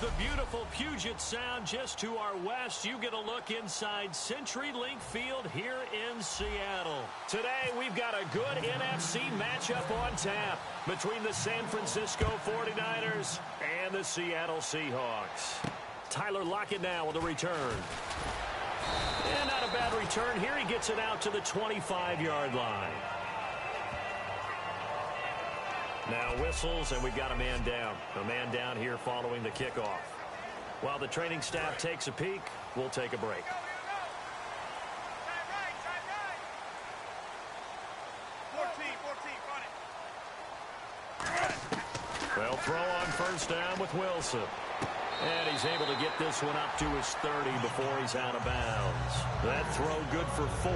the beautiful Puget Sound just to our west. You get a look inside CenturyLink Field here in Seattle. Today, we've got a good NFC matchup on tap between the San Francisco 49ers and the Seattle Seahawks. Tyler Lockett now with a return. And not a bad return here. He gets it out to the 25-yard line. Now whistles, and we've got a man down. A man down here following the kickoff. While the training staff takes a peek, we'll take a break. Well, throw on first down with Wilson. And he's able to get this one up to his 30 before he's out of bounds. That throw good for 4.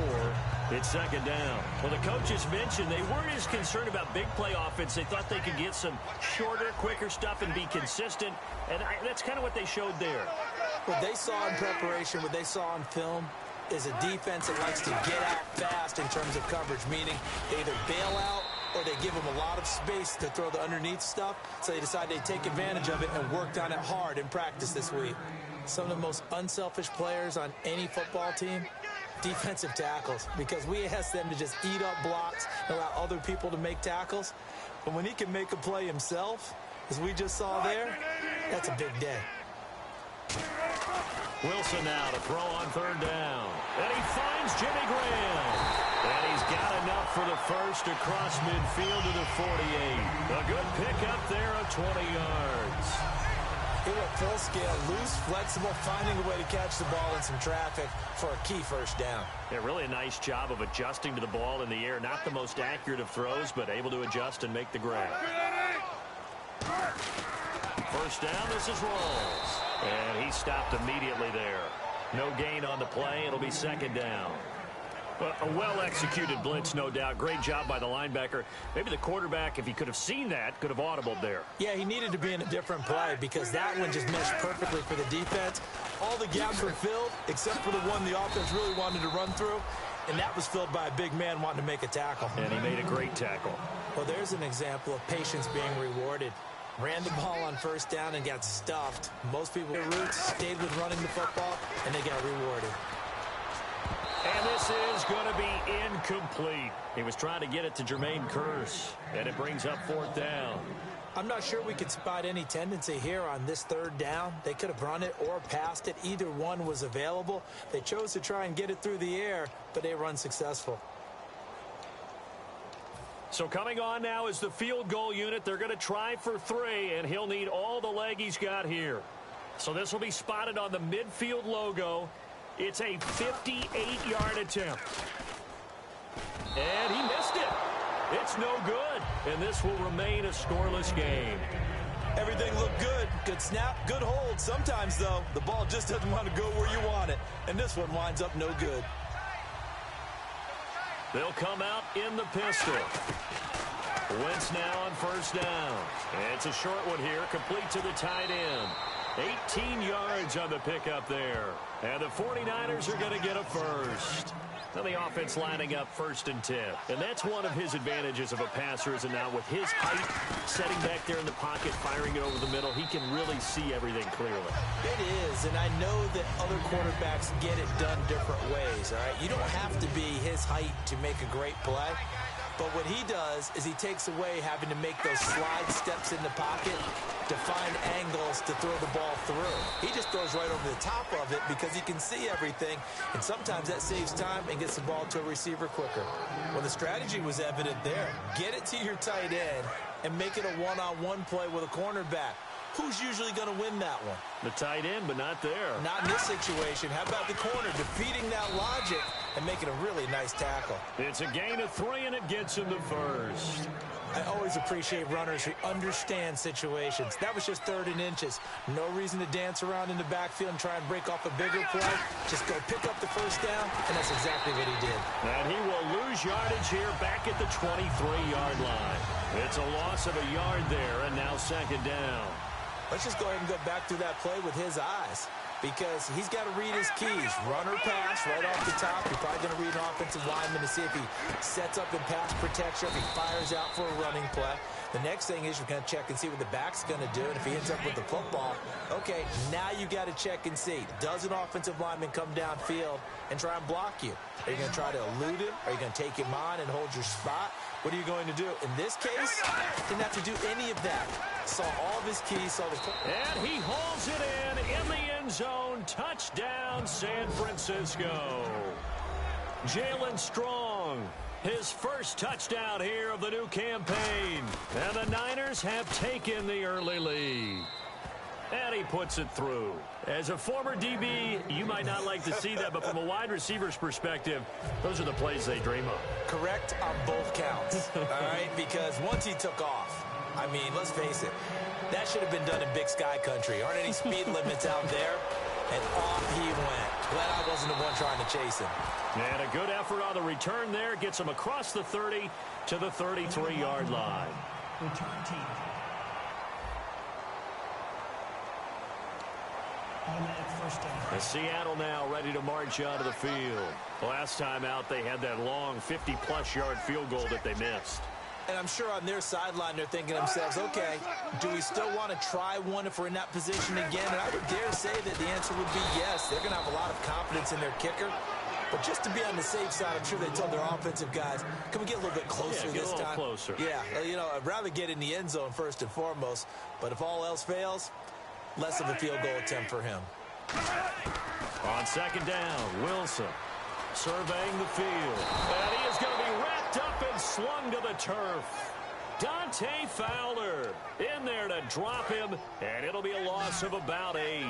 It's second down. Well, the coaches mentioned they weren't as concerned about big play offense. They thought they could get some shorter, quicker stuff and be consistent. And that's kind of what they showed there. What they saw in preparation, what they saw on film, is a defense that likes to get out fast in terms of coverage, meaning they either bail out or they give them a lot of space to throw the underneath stuff, so they decide they take advantage of it and worked on it hard in practice this week. Some of the most unselfish players on any football team, defensive tackles, because we ask them to just eat up blocks and allow other people to make tackles. But when he can make a play himself, as we just saw there, that's a big day. Wilson now to throw on third down. And he finds Jimmy Graham. And he's got enough for the first across midfield to the 48. A good pickup there of 20 yards. He went full scale, loose, flexible, finding a way to catch the ball in some traffic for a key first down. Yeah, really a nice job of adjusting to the ball in the air. Not the most accurate of throws, but able to adjust and make the grab. First down, this is Rolls. And he stopped immediately there. No gain on the play. It'll be second down. A well-executed blitz, no doubt. Great job by the linebacker. Maybe the quarterback, if he could have seen that, could have audibled there. Yeah, he needed to be in a different play because that one just meshed perfectly for the defense. All the gaps were filled except for the one the offense really wanted to run through, and that was filled by a big man wanting to make a tackle. And he made a great tackle. Well, there's an example of patience being rewarded. Ran the ball on first down and got stuffed. Most people, their roots stayed with running the football, and they got rewarded. And this is going to be incomplete. He was trying to get it to Jermaine Kearse, and it brings up fourth down. I'm not sure we could spot any tendency here on this third down. They could have run it or passed it. Either one was available. They chose to try and get it through the air, but they were unsuccessful. So coming on now is the field goal unit. They're going to try for 3, and he'll need all the leg he's got here. So this will be spotted on the midfield logo. It's a 58-yard attempt. And he missed it. It's no good. And this will remain a scoreless game. Everything looked good. Good snap, good hold. Sometimes, though, the ball just doesn't want to go where you want it. And this one winds up no good. They'll come out in the pistol. Wentz now on first down. And it's a short one here, complete to the tight end. 18 yards on the pickup there. And the 49ers are going to get a first. Now the offense lining up 1st and 10. And that's one of his advantages of a passer, is now with his height, setting back there in the pocket, firing it over the middle, he can really see everything clearly. It is, and I know that other quarterbacks get it done different ways, all right? You don't have to be his height to make a great play. But what he does is he takes away having to make those slide steps in the pocket to find angles to throw the ball through. He just throws right over the top of it because he can see everything, and sometimes that saves time and gets the ball to a receiver quicker. Well, the strategy was evident there. Get it to your tight end and make it a one-on-one play with a cornerback. Who's usually going to win that one? The tight end, but not there. Not in this situation. How about the corner defeating that logic and making a really nice tackle? It's a gain of 3, and it gets him to first. I always appreciate runners who understand situations. That was just 3rd and inches. No reason to dance around in the backfield and try and break off a bigger play. Just go pick up the first down, and that's exactly what he did. And he will lose yardage here back at the 23-yard line. It's a loss of a yard there, and now second down. Let's just go ahead and go back through that play with his eyes, because he's got to read his keys. Run or pass right off the top. He's probably going to read an offensive lineman to see if he sets up in pass protection, if he fires out for a running play. The next thing is you're going to check and see what the back's going to do, and if he ends up with the football, okay, now you got to check and see. Does an offensive lineman come downfield and try and block you? Are you going to try to elude him? Are you going to take him on and hold your spot? What are you going to do? In this case, didn't have to do any of that. Saw all of his keys, saw the... And he holds it in the end zone. Touchdown, San Francisco. Jalen Strong, his first touchdown here of the new campaign. And the Niners have taken the early lead. And he puts it through. As a former DB, you might not like to see that, but from a wide receiver's perspective, those are the plays they dream of. Correct on both counts, all right? Because once he took off, I mean, let's face it, that should have been done in Big Sky Country. Aren't any speed limits out there? And off he went. Glad I wasn't the one trying to chase him. And a good effort on the return there. Gets him across the 30 to the 33-yard line. Return team. Automatic first down. And Seattle now ready to march out of the field. Last time out, they had that long 50-plus yard field goal that they missed. And I'm sure on their sideline, they're thinking to themselves, okay, do we still want to try one if we're in that position again? And I would dare say that the answer would be yes. They're going to have a lot of confidence in their kicker. But just to be on the safe side, I'm sure they told their offensive guys, can we get a little bit closer this time? Closer. Yeah, you know, I'd rather get in the end zone first and foremost. But if all else fails, less of a field goal attempt for him. On second down, Wilson surveying the field. And he is going to be wrapped up and slung to the turf. Dante Fowler in there to drop him, and it'll be a loss of about 8.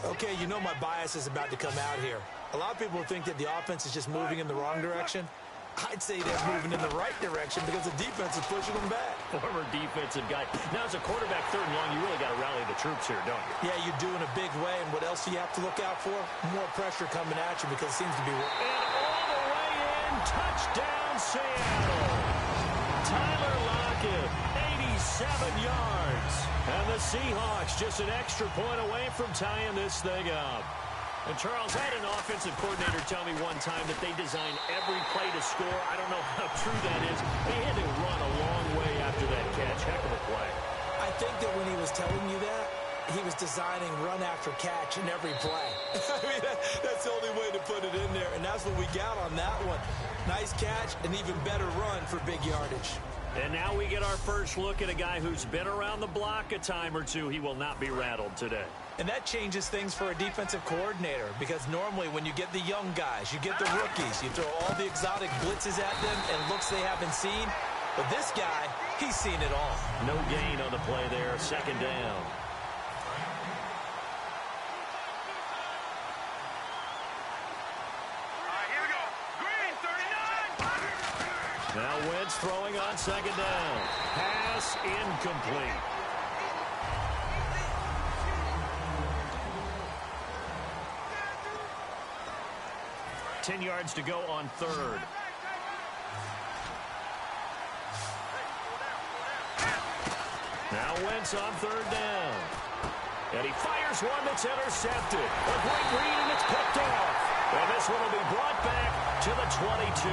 Okay, you know my bias is about to come out here. A lot of people think that the offense is just moving in the wrong direction. I'd say they're moving in the right direction because the defense is pushing them back. Former defensive guy. Now, as a quarterback, third and long, you really got to rally the troops here, don't you? Yeah, you do in a big way. And what else do you have to look out for? More pressure coming at you because it seems to be working. And all the way in, touchdown, Seattle. Tyler Lockett, 87 yards. And the Seahawks just an extra point away from tying this thing up. And, Charles, I had an offensive coordinator tell me one time that they design every play to score. I don't know how true that is. He had to run a long way after that catch. Heck of a play. I think that when he was telling you that, he was designing run after catch in every play. I mean, that's the only way to put it in there, and that's what we got on that one. Nice catch, an even better run for big yardage. And now we get our first look at a guy who's been around the block a time or two. He will not be rattled today. And that changes things for a defensive coordinator because normally when you get the young guys, you get the rookies, you throw all the exotic blitzes at them and looks they haven't seen. But this guy, he's seen it all. No gain on the play there. Second down. Now Wentz throwing on second down. Pass incomplete. Ten yards to go on third. Now Wentz on third down. And he fires one that's intercepted. A great read, and it's picked off. And this one will be brought back to the 22.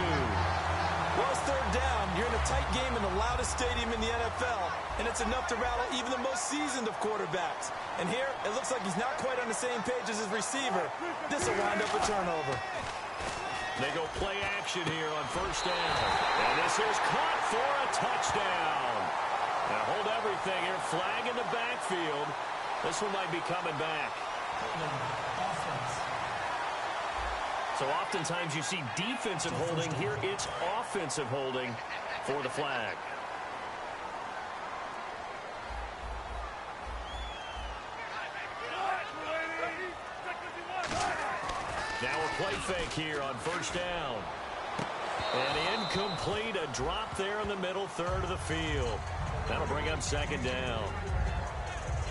Well, it's third down. You're in a tight game in the loudest stadium in the NFL, and it's enough to rattle even the most seasoned of quarterbacks. And here, it looks like he's not quite on the same page as his receiver. This will wind up a turnover. They go play action here on first down. And this is caught for a touchdown. Now hold everything here. Flag in the backfield. This one might be coming back. So oftentimes you see defensive holding. Here it's offensive holding for the flag. Now a play fake here on first down. And incomplete, a drop there in the middle third of the field. That'll bring up second down.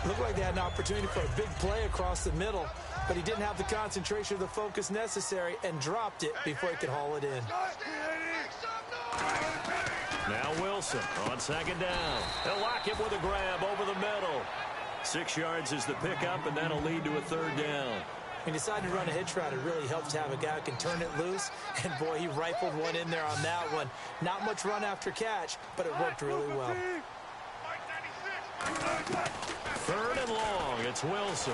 Looked like they had an opportunity for a big play across the middle, but he didn't have the concentration or the focus necessary and dropped it before he could haul it in. Now Wilson on second down. They'll lock him with a grab over the middle. 6 yards is the pickup, and that'll lead to a third down. He decided to run a hitch route. It really helps to have a guy who can turn it loose. And, boy, he rifled one in there on that one. Not much run after catch, but it worked really well. Third and long. It's Wilson.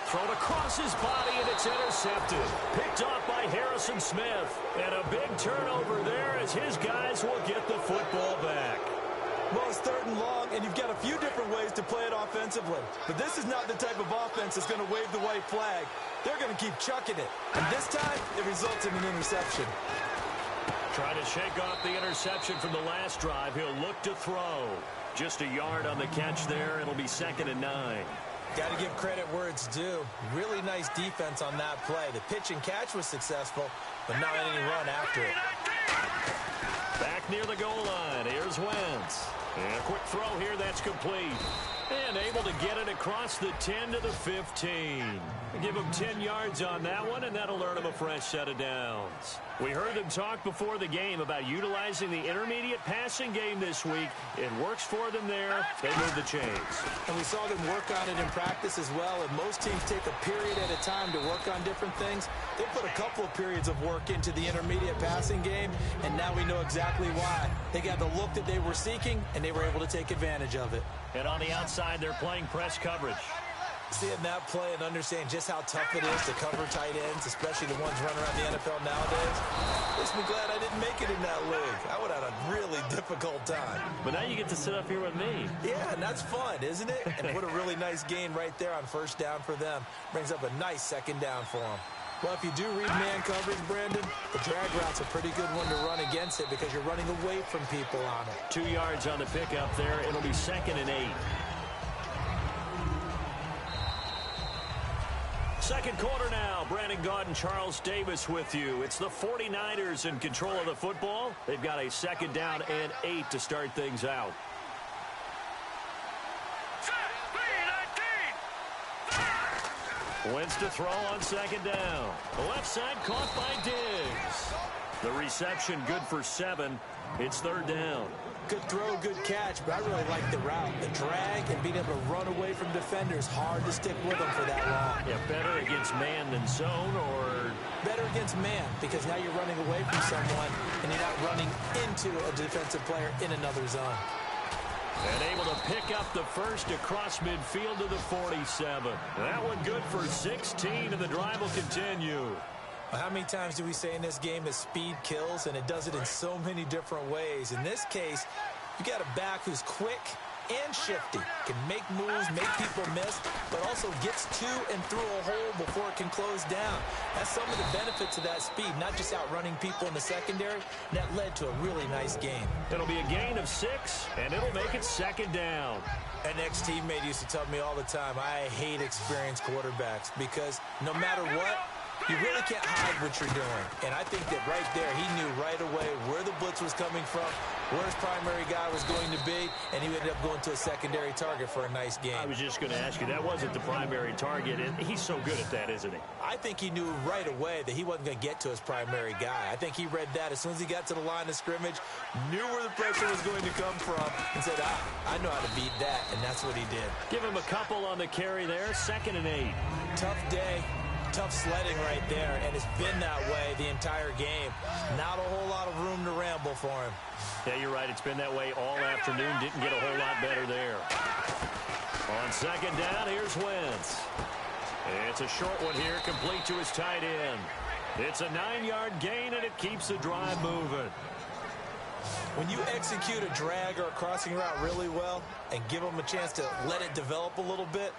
Thrown across his body, and it's intercepted. Picked off by Harrison Smith. And a big turnover there as his guys will get the football back. Well, it's third and long, and you've got a few different ways to play it offensively. But this is not the type of offense that's going to wave the white flag. They're going to keep chucking it. And this time, it results in an interception. Trying to shake off the interception from the last drive. He'll look to throw. Just a yard on the catch there. It'll be 2nd and 9. Got to give credit where it's due. Really nice defense on that play. The pitch and catch was successful, but not any run after it. Back near the goal line. Here's Wentz. And a quick throw here that's complete. And able to get it across the 10 to the 15. Give him 10 yards on that one, and that'll earn him a fresh set of downs. We heard them talk before the game about utilizing the intermediate passing game this week. It works for them there. They move the chains. And we saw them work on it in practice as well. And most teams take a period at a time to work on different things. They put a couple of periods of work into the intermediate passing game, and now we know exactly why. They got the look that they were seeking, and they were able to take advantage of it. And on the outside, they're playing press coverage. Seeing that play and understand just how tough it is to cover tight ends, especially the ones running around the NFL nowadays, makes me glad I didn't make it in that league. I would have had a really difficult time. But now you get to sit up here with me. Yeah, and that's fun, isn't it? And what a really nice gain right there on first down for them. Brings up a nice 2nd down for them. Well, if you do read man coverage, Brandon, the drag route's a pretty good one to run against it because you're running away from people on it. 2 yards on the pickup there. It'll be 2nd and 8. Second quarter now. Brandon Gaudin, Charles Davis with you. It's the 49ers in control of the football. They've got a 2nd down and 8 to start things out. Wentz to throw on 2nd down. The left side caught by Diggs. The reception good for 7. It's 3rd down. Good throw, good catch, but I really like the route. The drag and being able to run away from defenders, hard to stick with them for that long. Yeah, better against man than zone, or? Better against man, because now you're running away from someone and you're not running into a defensive player in another zone. And able to pick up the first across midfield to the 47. That one good for 16, and the drive will continue. How many times do we say in this game that speed kills, and it does it in so many different ways? In this case, you got a back who's quick and shifty, can make moves, make people miss, but also gets to and through a hole before it can close down. That's some of the benefits of that speed, not just outrunning people in the secondary. And that led to a really nice game. It'll be a gain of 6, and it'll make it 2nd down. An ex-teammate used to tell me all the time, I hate experienced quarterbacks because no matter what, you really can't hide what you're doing. And I think that right there, he knew right away where the blitz was coming from, where his primary guy was going to be, and he ended up going to a secondary target for a nice game. I was just going to ask you, that wasn't the primary target, and he's so good at that, isn't he? I think he knew right away that he wasn't going to get to his primary guy. I think he read that as soon as he got to the line of scrimmage, knew where the pressure was going to come from, and said, I know how to beat that, and that's what he did. Give him a couple on the carry there, 2nd and 8. Tough day. Tough sledding right there, and it's been that way the entire game. Not a whole lot of room to ramble for him. Yeah, you're right. It's been that way all afternoon. Didn't get a whole lot better there. On 2nd down, here's Wentz. It's a short one here, complete to his tight end. It's a 9-yard gain, and it keeps the drive moving. When you execute a drag or a crossing route really well and give them a chance to let it develop a little bit,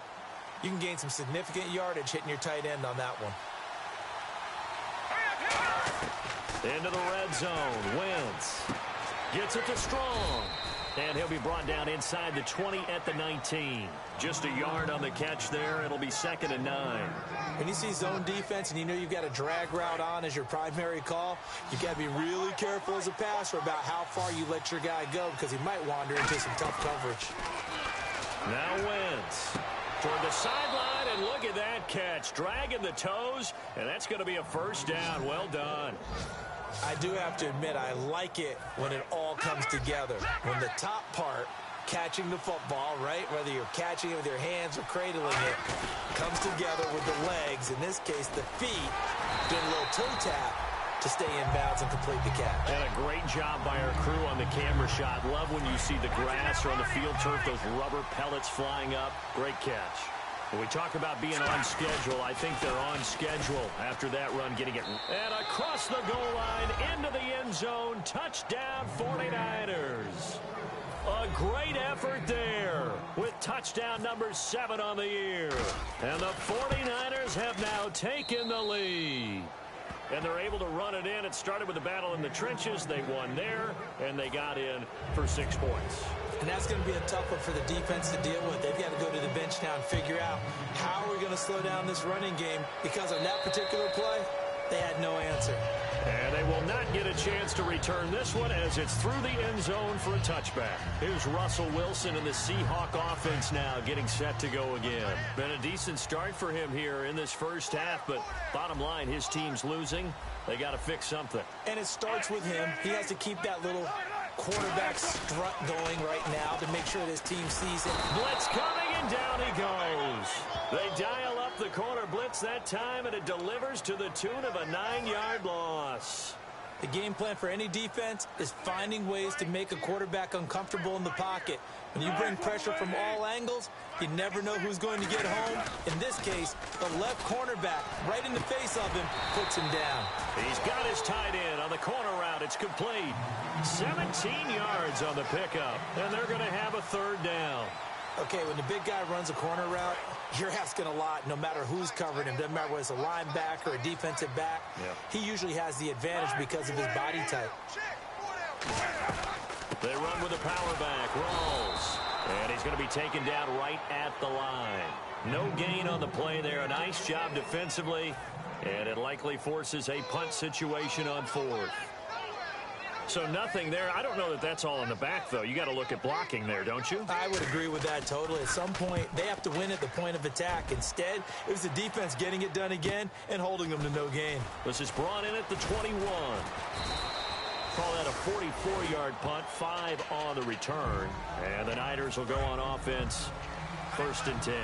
you can gain some significant yardage hitting your tight end on that one. Into the red zone. Wentz gets it to Strong. And he'll be brought down inside the 20 at the 19. Just a yard on the catch there. It'll be 2nd and 9. When you see zone defense and you know you've got a drag route on as your primary call, you've got to be really careful as a passer about how far you let your guy go because he might wander into some tough coverage. Now Wentz toward the sideline, and look at that catch. Dragging the toes, and that's going to be a 1st down. Well done. I do have to admit, I like it when it all comes together. When the top part, catching the football, right, whether you're catching it with your hands or cradling it, comes together with the legs, in this case the feet, doing a little toe tap. to stay in bounds and complete the catch. And a great job by our crew on the camera shot. Love when you see the grass or on the field turf, those rubber pellets flying up. Great catch. When we talk about being on schedule, I think they're on schedule after that run, getting it. And across the goal line, into the end zone, touchdown 49ers. A great effort there with touchdown number 7 on the year. And the 49ers have now taken the lead. And they're able to run it in. It started with a battle in the trenches. They won there, and they got in for 6 points. And that's going to be a tough one for the defense to deal with. They've got to go to the bench now and figure out how are we going to slow down this running game, because on that particular play, they had no answer. And they will not get a chance to return this one as it's through the end zone for a touchback. Here's Russell Wilson and the Seahawk offense now getting set to go again. Been a decent start for him here in this first half, but bottom line, his team's losing. They got to fix something. And it starts with him. He has to keep that little quarterback strut going right now to make sure that his team sees it. Blitz coming, and down he goes. They dial up the corner blitz that time, and it delivers to the tune of a 9-yard loss. The game plan for any defense is finding ways to make a quarterback uncomfortable in the pocket. When you bring pressure from all angles, you never know who's going to get home. In this case, the left cornerback, right in the face of him, puts him down. He's got his tight end on the corner route. It's complete. 17 yards on the pickup, and they're going to have a 3rd down. Okay, when the big guy runs a corner route, you're asking a lot no matter who's covering him. Doesn't matter whether it's a linebacker or a defensive back. Yeah. He usually has the advantage because of his body type. They run with a power back. Rolls. And he's going to be taken down right at the line. No gain on the play there. A nice job defensively. And it likely forces a punt situation on 4th. So nothing there. I don't know that that's all in the back, though. You got to look at blocking there, don't you? I would agree with that totally. At some point, they have to win at the point of attack. Instead, it was the defense getting it done again and holding them to no gain. This is brought in at the 21. Call that a 44-yard punt, 5 on the return. And the Niners will go on offense, 1st and 10.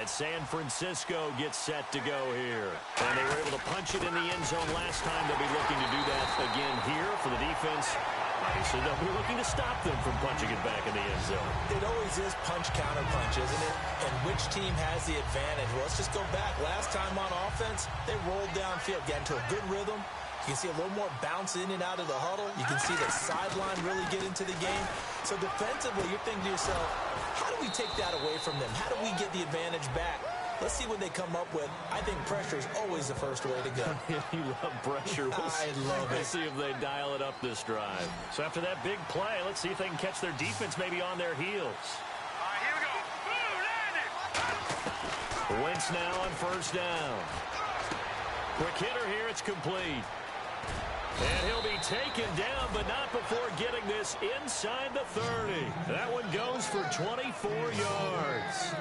And San Francisco gets set to go here. And they were able to punch it in the end zone last time. They'll be looking to do that again here for the defense. Obviously, they'll be looking to stop them from punching it back in the end zone. It always is punch-counter-punch, isn't it? And which team has the advantage? Well, let's just go back. Last time on offense, they rolled downfield, got into a good rhythm. You can see a little more bounce in and out of the huddle. You can see the sideline really get into the game. So defensively, you're thinking to yourself, how do we take that away from them? How do we get the advantage back? Let's see what they come up with. I think pressure is always the first way to go. You love pressure. I love it. Let's see if they dial it up this drive. So after that big play, let's see if they can catch their defense maybe on their heels. All right, here we go. Wentz now on 1st down. Quick hitter here. It's complete. And he'll be taken down, but not before getting this inside the 30. That one goes for 24 yards.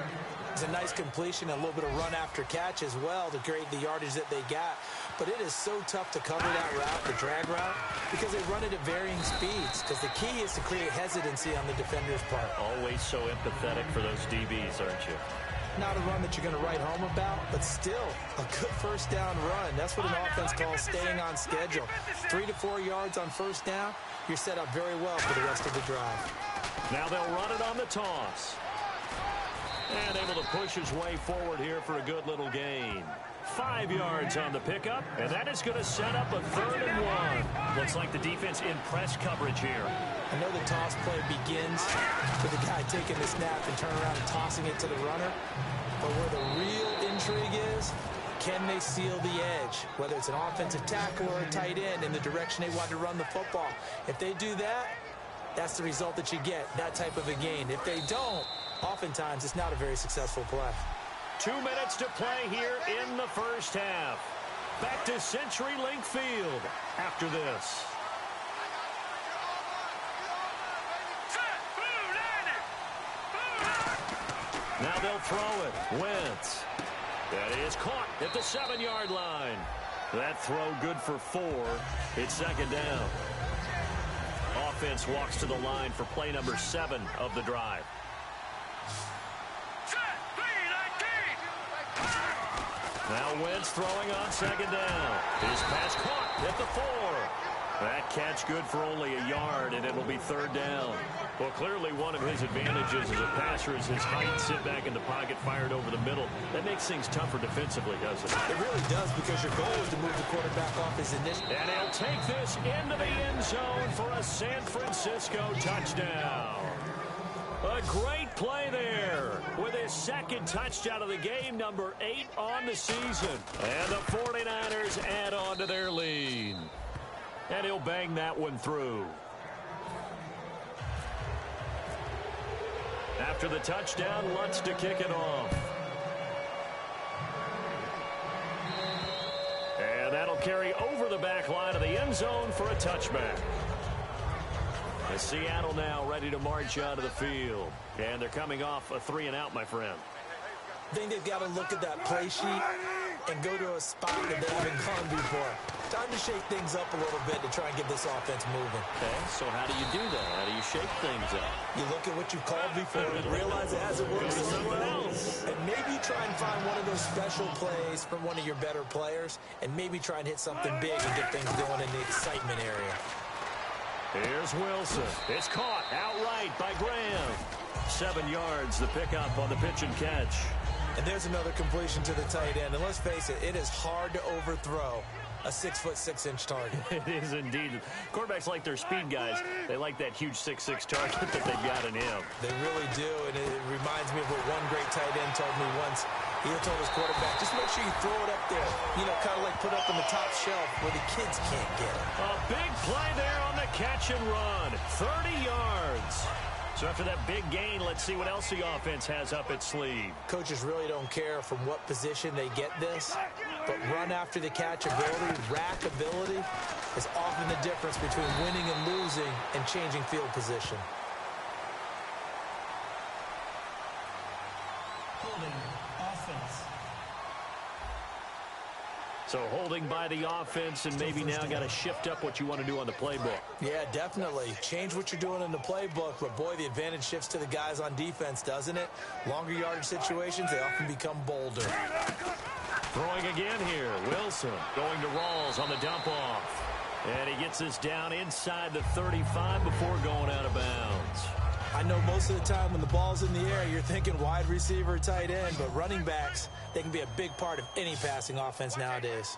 It's a nice completion and a little bit of run after catch as well to create the yardage that they got. But it is so tough to cover that route, the drag route, because they run it at varying speeds. Because the key is to create hesitancy on the defender's part. Always so empathetic for those DBs, aren't you? Not a run that you're going to write home about, but still a good 1st down run. That's what an offense calls staying on schedule. 3 to 4 yards on 1st down, you're set up very well for the rest of the drive. Now they'll run it on the toss. And able to push his way forward here for a good little gain. 5 yards on the pickup, and that is going to set up a 3rd and 1. Looks like the defense in press coverage here. I know the toss play begins with the guy taking the snap and turning around and tossing it to the runner. But where the real intrigue is, can they seal the edge? Whether it's an offensive tackle or a tight end in the direction they want to run the football. If they do that, that's the result that you get, that type of a gain. If they don't, oftentimes it's not a very successful play. 2 minutes to play here in the first half. Back to CenturyLink Field after this. Now they'll throw it. Wentz. That is caught at the 7-yard line. That throw good for 4. It's 2nd down. Offense walks to the line for play number 7 of the drive. Now Wentz throwing on second down. His pass caught at the 4. That catch good for only a yard, and it'll be third down. Well, clearly one of his advantages as a passer is his height, sit back in the pocket, fired over the middle. That makes things tougher defensively, doesn't it? It really does, because your goal is to move the quarterback off his initial. And he'll take this into the end zone for a San Francisco touchdown. A great play there with his second touchdown of the game, number 8 on the season. And the 49ers add on to their lead. And he'll bang that one through. After the touchdown, Lutz to kick it off. And that'll carry over the back line of the end zone for a touchback. As Seattle now ready to march out of the field. And they're coming off a 3-and-out, my friend. I think they've got to look at that play sheet and go to a spot that they haven't gone before. Time to shake things up a little bit to try and get this offense moving. Okay, so how do you do that? How do you shake things up? You look at what you've called before and realize it hasn't worked so well. And maybe try and find one of those special plays from one of your better players, and maybe try and hit something big and get things going in the excitement area. Here's Wilson. It's caught outright by Graham. 7 yards, the pickup on the pitch and catch. And there's another completion to the tight end. And let's face it, it is hard to overthrow a 6'6" target. It is indeed. Quarterbacks like their speed guys. They like that huge 6'6" target that they've got in him. They really do, and it reminds me of what one great tight end told me once. He told his quarterback, just make sure you throw it up there. You know, kind of like put up on the top shelf where the kids can't get it. A big play there on the catch and run. 30 yards. So after that big gain, let's see what else the offense has up its sleeve. Coaches really don't care from what position they get this, but run after the catch ability, rack ability, is often the difference between winning and losing and changing field position. Holding offense. So holding by the offense, and maybe now got to shift up what you want to do on the playbook. Yeah, definitely. Change what you're doing in the playbook, but boy, the advantage shifts to the guys on defense, doesn't it? Longer yardage situations, they often become bolder. Throwing again here. Wilson going to Rawls on the dump off. And he gets this down inside the 35 before going out of bounds. I know most of the time when the ball's in the air, you're thinking wide receiver, tight end, but running backs, they can be a big part of any passing offense nowadays.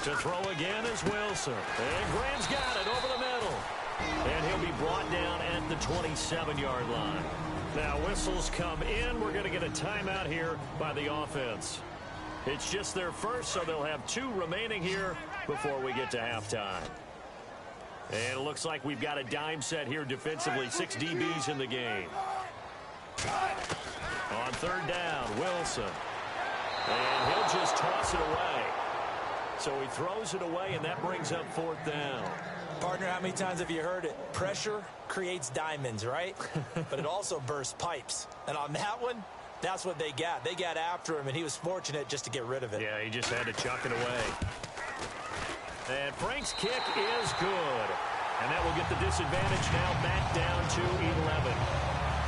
To throw again is Wilson. And Graham's got it over the middle. And he'll be brought down at the 27-yard line. Now whistles come in. We're going to get a timeout here by the offense. It's just their first, so they'll have 2 remaining here before we get to halftime. And it looks like we've got a dime set here defensively. 6 DBs in the game. On third down, Wilson. And he'll just toss it away. So he throws it away, and that brings up 4th down. Partner, how many times have you heard it? Pressure creates diamonds, right? But it also bursts pipes. And on that one, that's what they got. They got after him, and he was fortunate just to get rid of it. Yeah, he just had to chuck it away. And Frank's kick is good. And that will get the disadvantage now back down to 11.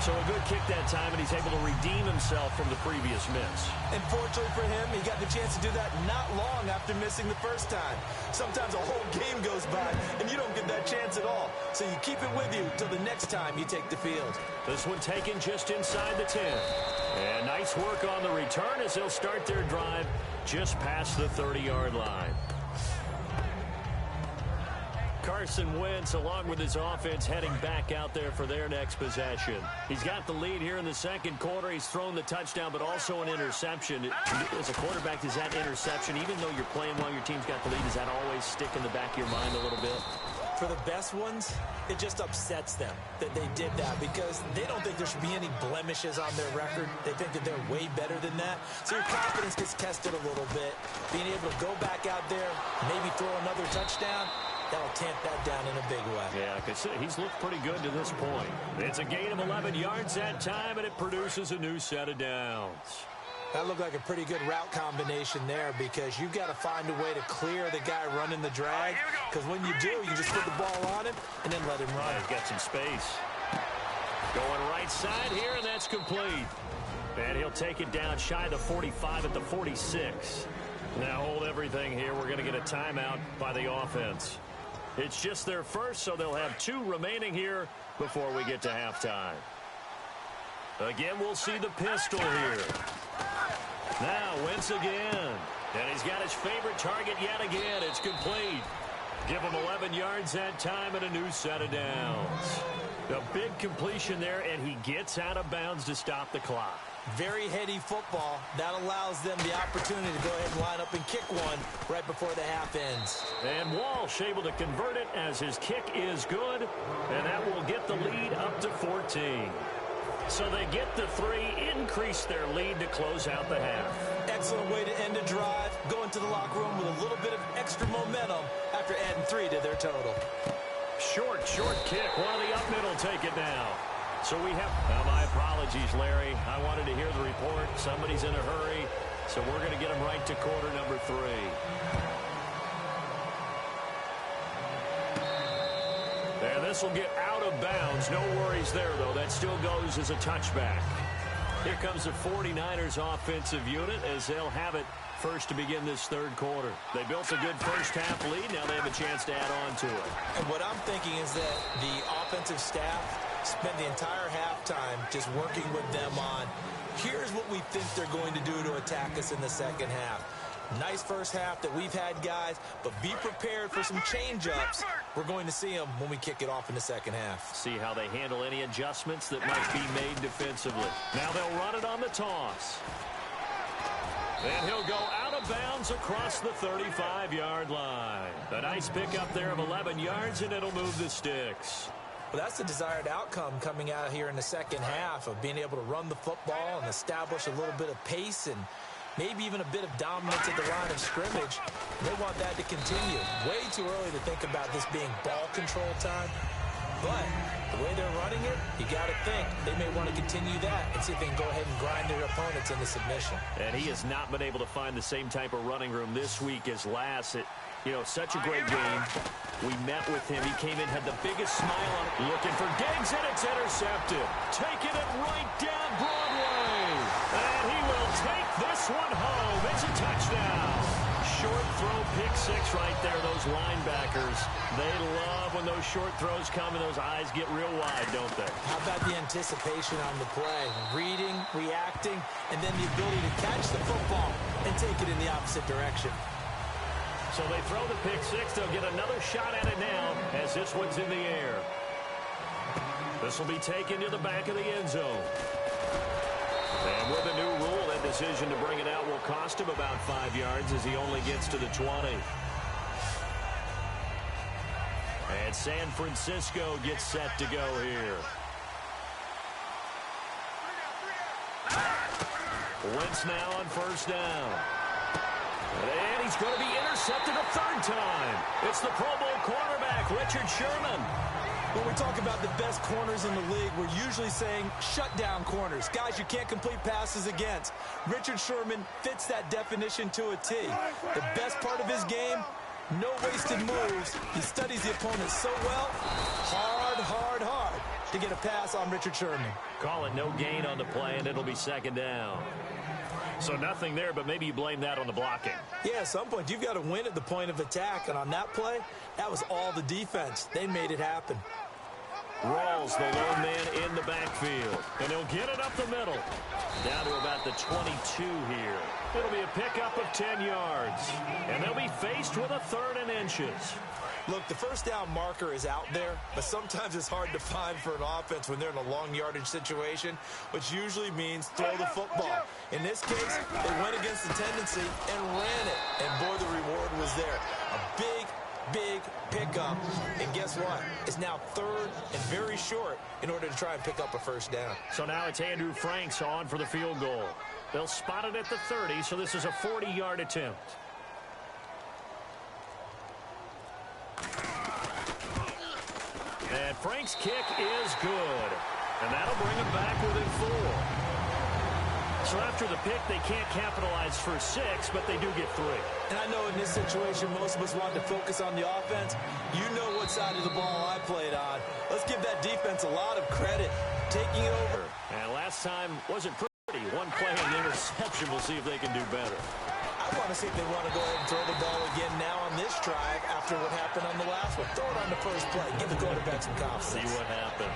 So a good kick that time, and he's able to redeem himself from the previous miss. And fortunately for him, he got the chance to do that not long after missing the first time. Sometimes a whole game goes by, and you don't get that chance at all. So you keep it with you till the next time you take the field. This one taken just inside the 10. And nice work on the return as they'll start their drive just past the 30-yard line. Carson Wentz, along with his offense, heading back out there for their next possession. He's got the lead here in the second quarter. He's thrown the touchdown, but also an interception. As a quarterback, does that interception, even though you're playing while your team's got the lead, does that always stick in the back of your mind a little bit? For the best ones, it just upsets them that they did that because they don't think there should be any blemishes on their record. They think that they're way better than that. So your confidence gets tested a little bit. Being able to go back out there, maybe throw another touchdown, that'll tamp that down in a big way. Yeah, because he's looked pretty good to this point. It's a gain of 11 yards that time, and it produces a new set of downs. That looked like a pretty good route combination there because you've got to find a way to clear the guy running the drag. Because when you do, you just put the ball on him and then let him run. Yeah, he's got some space. Going right side here, and that's complete. And he'll take it down shy of the 45 at the 46. Now hold everything here. We're going to get a timeout by the offense. It's just their first, so they'll have 2 remaining here before we get to halftime. Again, we'll see the pistol here. Now, Wentz again. And he's got his favorite target yet again. It's complete. Give him 11 yards that time and a new set of downs. A big completion there, and he gets out of bounds to stop the clock. Very heady football. That allows them the opportunity to go ahead and line up and kick one right before the half ends. And Walsh able to convert it as his kick is good, and that will get the lead up to 14. So they get the 3, increase their lead to close out the half. Excellent way to end a drive. Go into the locker room with a little bit of extra momentum after adding 3 to their total. Short kick. One of the up middle take it now. So we have, my apologies, Larry. I wanted to hear the report. Somebody's in a hurry. So we're going to get him right to quarter number 3. And this will get out of bounds. No worries there, though. That still goes as a touchback. Here comes the 49ers offensive unit as they'll have it first to begin this third quarter. They built a good first half lead. Now they have a chance to add on to it. And what I'm thinking is that the offensive staff spent the entire halftime just working with them on, here's what we think they're going to do to attack us in the second half. Nice first half that we've had, guys, but be prepared for some change-ups. We're going to see them when we kick it off in the second half. See how they handle any adjustments that might be made defensively. Now they'll run it on the toss. And he'll go out of bounds across the 35-yard line. A nice pickup there of 11 yards, and it'll move the sticks. Well, that's the desired outcome coming out here in the second half of being able to run the football and establish a little bit of pace and maybe even a bit of dominance at the line of scrimmage. They want that to continue. Way too early to think about this being ball control time. But the way they're running it, you got to think they may want to continue that and see if they can go ahead and grind their opponents into submission. And he has not been able to find the same type of running room this week as last. Such a great game. We met with him. He came in, had the biggest smile on, looking for Diggs, and it's intercepted. Taking it right down Broadway. And he will take this one home. It's a touchdown. Short throw, pick 6 right there. Those linebackers, they love when those short throws come and those eyes get real wide, don't they? How about the anticipation on the play? Reading, reacting, and then the ability to catch the football and take it in the opposite direction. So they throw the pick 6. They'll get another shot at it now as this one's in the air. This will be taken to the back of the end zone. And with a new rule, that decision to bring it out will cost him about 5 yards as he only gets to the 20. And San Francisco gets set to go here. Wentz now on first down. And he's going to be intercepted a 3rd time. It's the Pro Bowl cornerback, Richard Sherman. When we talk about the best corners in the league, we're usually saying shutdown corners. Guys you can't complete passes against. Richard Sherman fits that definition to a T. The best part of his game, no wasted moves. He studies the opponent so well. Hard to get a pass on Richard Sherman. Call it no gain on the play, and it'll be 2nd down. So nothing there, but maybe you blame that on the blocking. Yeah, at some point, you've got to win at the point of attack. And on that play, that was all the defense. They made it happen. Rawls, the lone man in the backfield. And he'll get it up the middle. Down to about the 22 here. It'll be a pickup of 10 yards. And they'll be faced with a 3rd and inches. Look, the first down marker is out there, but sometimes it's hard to find for an offense when they're in a long yardage situation, which usually means throw the football. In this case, they went against the tendency and ran it. And boy, the reward was there. A big pickup. And guess what? It's now 3rd and very short in order to try and pick up a first down. So now it's Andrew Franks on for the field goal. They'll spot it at the 30, so this is a 40-yard attempt. And Frank's kick is good. And that'll bring him back within 4. So after the pick, they can't capitalize for 6, but they do get 3. And I know in this situation, most of us want to focus on the offense. You know what side of the ball I played on. Let's give that defense a lot of credit, taking it over. And last time wasn't pretty. One play and interception. We'll see if they can do better. I want to see if they want to go ahead and throw the ball again now on this drive after what happened on the last one. Throw it on the first play. Give the quarterback some confidence. See what happens.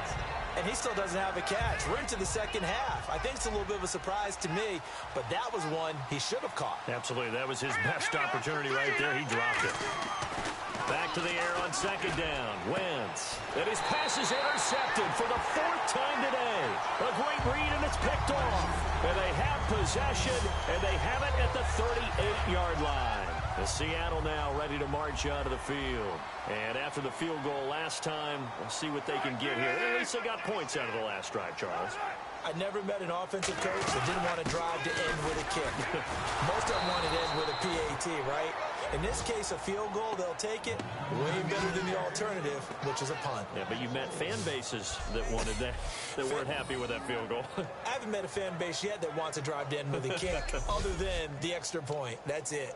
And he still doesn't have a catch. We're into the second half. I think it's a little bit of a surprise to me, but that was one he should have caught. Absolutely. That was his best opportunity right there. He dropped it. Back to the air on second down. Wentz. And his pass is intercepted for the fourth time today. A great read, and it's picked off. And they have possession, and they have it at the 38-yard line. The Seattle now ready to march out of the field. And after the field goal last time, we'll see what they can get here. At least they got points out of the last drive, Charles. I never met an offensive coach that didn't want to drive to end with a kick. Most of them want to end with a PAT, right? In this case, a field goal, they'll take it. Way better than the alternative, which is a punt. Yeah, but you met fan bases that wanted that weren't happy with that field goal. I haven't met a fan base yet that wants to drive to end with a kick other than the extra point. That's it.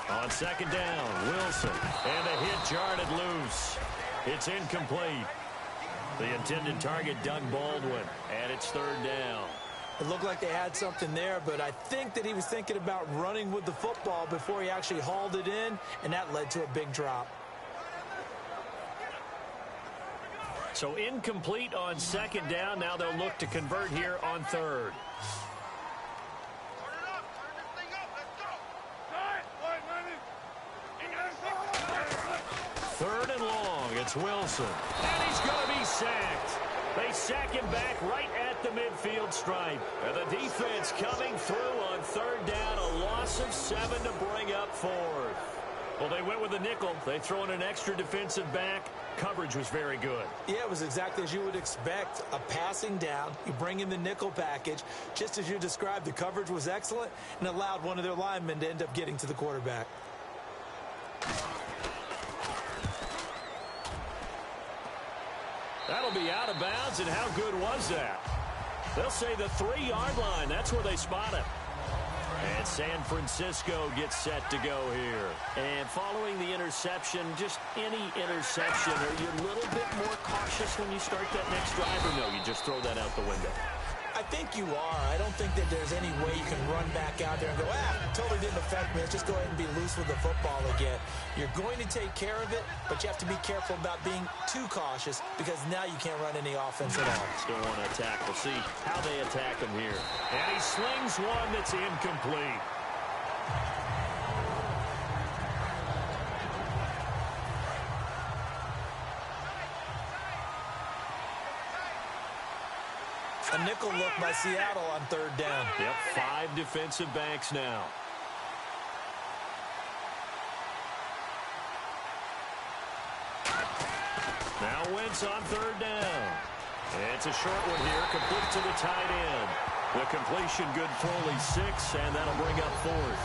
On second down, Wilson. And the hit jarred loose. It's incomplete. The intended target, Doug Baldwin. And it's third down. It looked like they had something there, but I think that he was thinking about running with the football before he actually hauled it in, and that led to a big drop. So incomplete on second down. Now they'll look to convert here on third. Third and long. It's Wilson. And he's going to be sacked. They sack him back right at the midfield stripe. And the defense coming through on third down. A loss of 7 to bring up fourth. Well, they went with a nickel. They throw in an extra defensive back. Coverage was very good. Yeah, it was exactly as you would expect. A passing down. You bring in the nickel package. Just as you described, the coverage was excellent and allowed one of their linemen to end up getting to the quarterback. That'll be out of bounds, and how good was that? They'll say the 3-yard line. That's where they spot it. And San Francisco gets set to go here. And following the interception, just any interception, are you a little bit more cautious when you start that next drive, or no, you just throw that out the window? I think you are. I don't think that there's any way you can run back out there and go, totally didn't affect me. Let's just go ahead and be loose with the football again. You're going to take care of it, but you have to be careful about being too cautious because now you can't run any offense at all. Still want to attack. We'll see how they attack him here. And he slings one that's incomplete. A nickel look by Seattle on third down. Yep, 5 defensive backs now. Now Wentz on third down. And it's a short one here, complete to the tight end. The completion good for only 6, and that'll bring up fourth.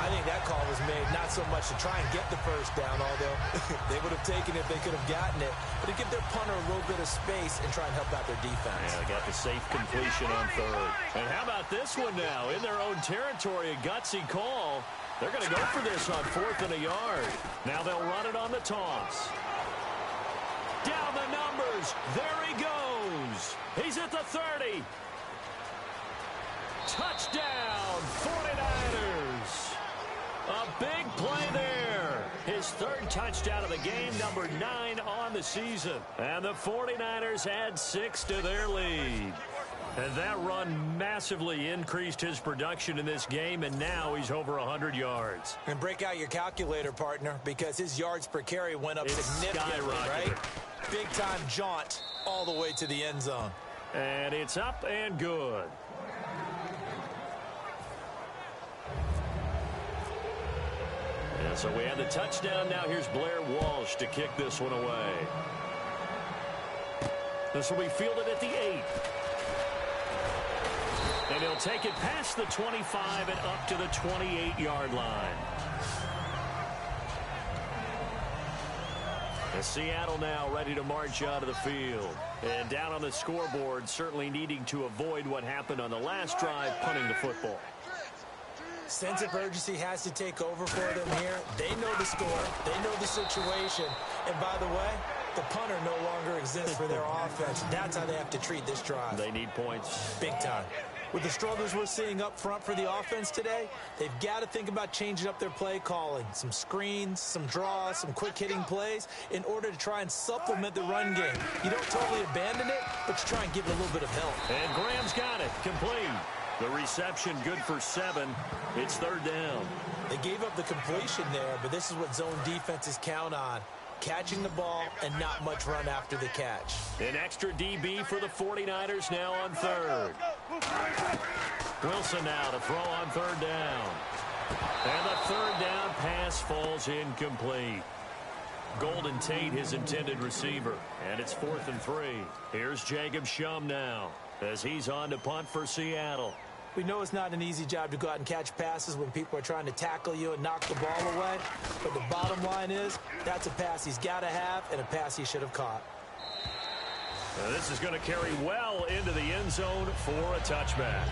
I think that call was made not so much to try and get the first down, although they would have taken it if they could have gotten it, but to give their punter a little bit of space and try and help out their defense. Yeah, they got the safe completion on third. And how about this one now? In their own territory, a gutsy call. They're going to go for this on 4th and a yard. Now they'll run it on the toss. Down the numbers. There he goes. He's at the 30. Touchdown, 49ers. A big play there. His 3rd touchdown of the game, number 9 on the season. And the 49ers add 6 to their lead. And that run massively increased his production in this game, and now he's over 100 yards. And break out your calculator, partner, because his yards per carry went up significantly, right? Big-time jaunt all the way to the end zone. And it's up and good. And so we have the touchdown. Now here's Blair Walsh to kick this one away. This will be fielded at the 8. And he'll take it past the 25 and up to the 28-yard line. Seattle now ready to march out of the field. And down on the scoreboard, certainly needing to avoid what happened on the last drive, punting the football. Sense of urgency has to take over for them here. They know the score. They know the situation. And by the way, the punter no longer exists for their offense. That's how they have to treat this drive. They need points. Big time. With the struggles we're seeing up front for the offense today, they've got to think about changing up their play calling. Some screens, some draws, some quick-hitting plays in order to try and supplement the run game. You don't totally abandon it, but you try and give it a little bit of help. And Graham's got it. Complete. The reception good for 7. It's 3rd down. They gave up the completion there, but this is what zone defenses count on. Catching the ball and not much run after the catch. An extra DB for the 49ers now on 3rd. Wilson now to throw on 3rd down. And the 3rd down pass falls incomplete. Golden Tate, his intended receiver. And it's 4th and 3. Here's Jacob Shum now as he's on to punt for Seattle. We know it's not an easy job to go out and catch passes when people are trying to tackle you and knock the ball away. But the bottom line is, that's a pass he's got to have and a pass he should have caught. Now this is going to carry well into the end zone for a touchback.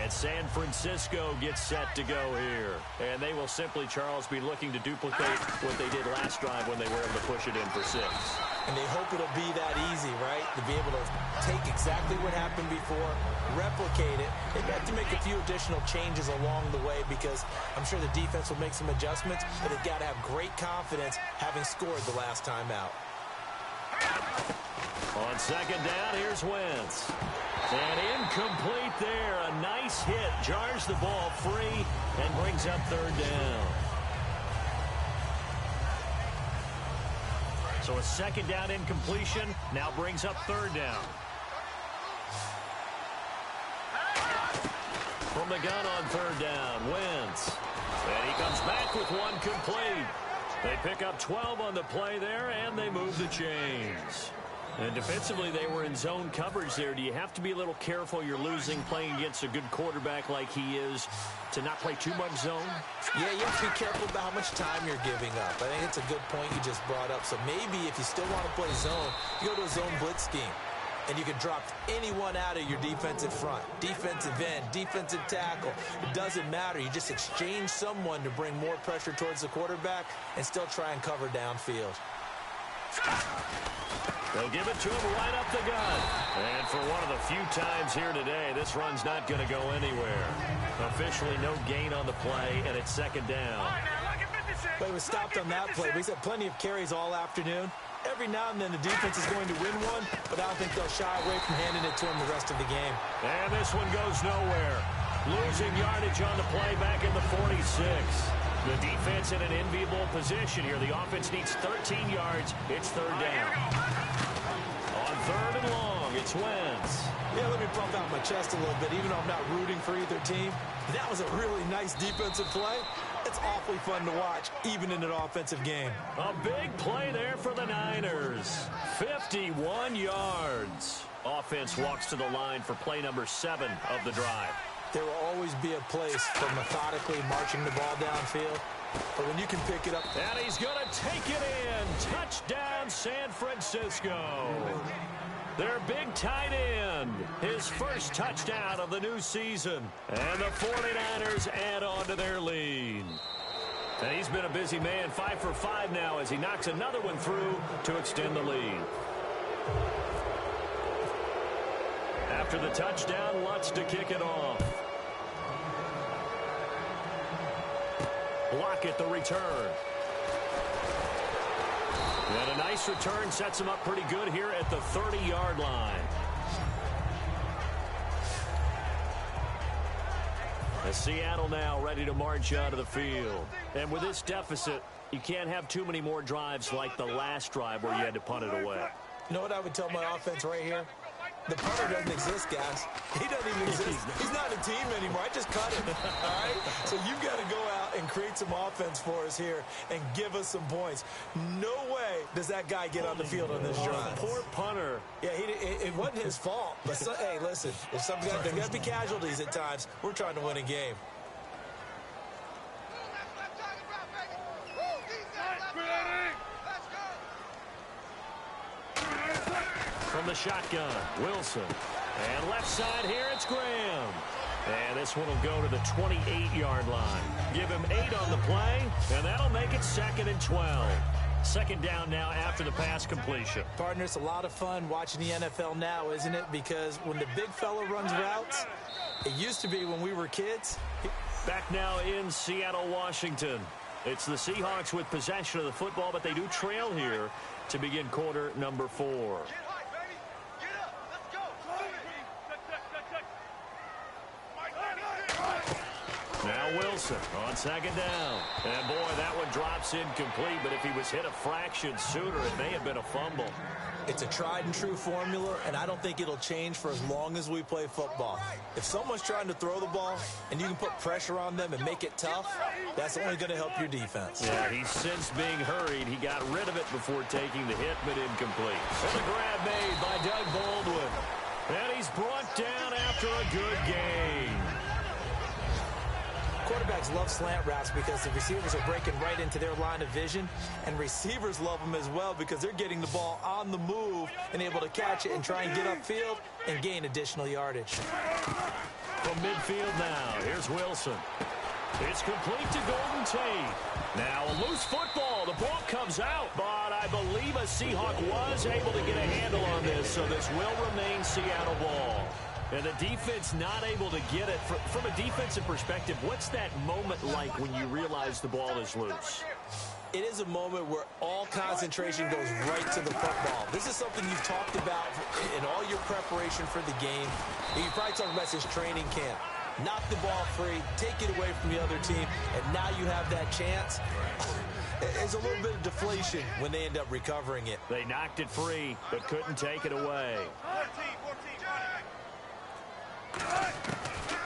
And San Francisco gets set to go here. And they will simply, Charles, be looking to duplicate what they did last drive when they were able to push it in for 6. And they hope it'll be that easy, right? To be able to take exactly what happened before, replicate it. They've got to make a few additional changes along the way because I'm sure the defense will make some adjustments, but they've got to have great confidence having scored the last time out. On 2nd down, here's Wentz. And incomplete there. A nice hit. Jars the ball free and brings up 3rd down. So a 2nd down incompletion now brings up 3rd down. From the gun on 3rd down, Wentz. And he comes back with one complete. They pick up 12 on the play there, and they move the chains. And defensively, they were in zone coverage there. Do you have to be a little careful? You're losing playing against a good quarterback like he is to not play too much zone? Yeah, you have to be careful about how much time you're giving up. I think it's a good point you just brought up. So maybe if you still want to play zone, you go to a zone blitz scheme. And you can drop anyone out of your defensive front. Defensive end, defensive tackle. It doesn't matter. You just exchange someone to bring more pressure towards the quarterback and still try and cover downfield. They'll give it to him right up the gut. And for one of the few times here today, this run's not going to go anywhere. Officially no gain on the play, and it's 2nd down. But he was stopped on that play. He's had plenty of carries all afternoon. Every now and then the defense is going to win one, but I don't think they'll shy away from handing it to him the rest of the game. And this one goes nowhere. Losing yardage on the play back in the 46. The defense in an enviable position here. The offense needs 13 yards. It's 3rd down. On 3rd and long, it's Wentz. Yeah, let me pump out my chest a little bit, even though I'm not rooting for either team. That was a really nice defensive play. It's awfully fun to watch, even in an offensive game. A big play there for the Niners. 51 yards. Offense walks to the line for play number 7 of the drive. There will always be a place for methodically marching the ball downfield. But when you can pick it up. And he's going to take it in. Touchdown, San Francisco. Their big tight end. His first touchdown of the new season. And the 49ers add on to their lead. And he's been a busy man. 5 for 5 now as he knocks another one through to extend the lead. After the touchdown, Lutz to kick it off. Lockett the return. And a nice return sets him up pretty good here at the 30-yard line. As Seattle now ready to march out of the field. And with this deficit, you can't have too many more drives like the last drive where you had to punt it away. You know what I would tell my offense right here? The punter doesn't exist, guys. He doesn't even exist. He's not a team anymore. I just cut him, all right? So you've got to go out and create some offense for us here and give us some points. No way does that guy get on the field on this drive. Poor punter. Yeah, it wasn't his fault. But, hey, listen, there's got to be casualties at times. We're trying to win a game. From the shotgun, Wilson. And left side here, it's Graham. And this one will go to the 28-yard line. Give him 8 on the play, and that'll make it 2nd and 12. Second down now after the pass completion. Partner, it's a lot of fun watching the NFL now, isn't it? Because when the big fella runs routes, it used to be when we were kids. Back now in Seattle, Washington. It's the Seahawks with possession of the football, but they do trail here to begin quarter number 4. Now Wilson on second down. And boy, that one drops incomplete, but if he was hit a fraction sooner, it may have been a fumble. It's a tried and true formula, and I don't think it'll change for as long as we play football. If someone's trying to throw the ball and you can put pressure on them and make it tough, that's only going to help your defense. Yeah, he's since being hurried. He got rid of it before taking the hit, but incomplete. And the grab made by Doug Baldwin. And he's brought down after a good game. Quarterbacks love slant routes because the receivers are breaking right into their line of vision, and receivers love them as well because they're getting the ball on the move and able to catch it and try and get upfield and gain additional yardage. From midfield now, here's Wilson. It's complete to Golden Tate. Now a loose football. The ball comes out, but I believe a Seahawk was able to get a handle on this, so this will remain Seattle ball. And the defense not able to get it. From a defensive perspective, what's that moment like when you realize the ball is loose? It is a moment where all concentration goes right to the football. This is something you've talked about in all your preparation for the game. You probably talked about since training camp. Knock the ball free, take it away from the other team, and now you have that chance. There's a little bit of deflation when they end up recovering it. They knocked it free, but couldn't take it away.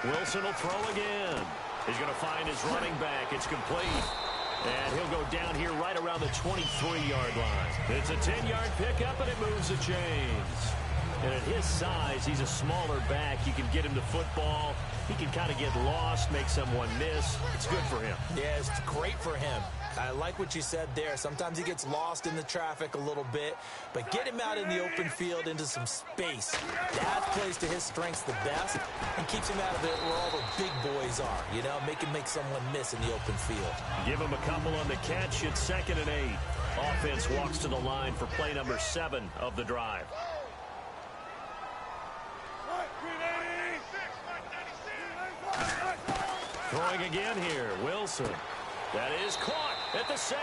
Wilson will throw again. He's going to find his running back. It's complete. And he'll go down here right around the 23-yard line. It's a 10-yard pickup, and it moves the chains. And at his size, he's a smaller back. You can get him to football. He can kind of get lost, make someone miss. It's good for him. Yeah, it's great for him. I like what you said there. Sometimes he gets lost in the traffic a little bit, but get him out in the open field into some space. That plays to his strengths the best and keeps him out of it where all the big boys are, you know, make someone miss in the open field. Give him a couple on the catch. It's 2nd and 8. Offense walks to the line for play number 7 of the drive. Throwing again here, Wilson. That is caught at the 7.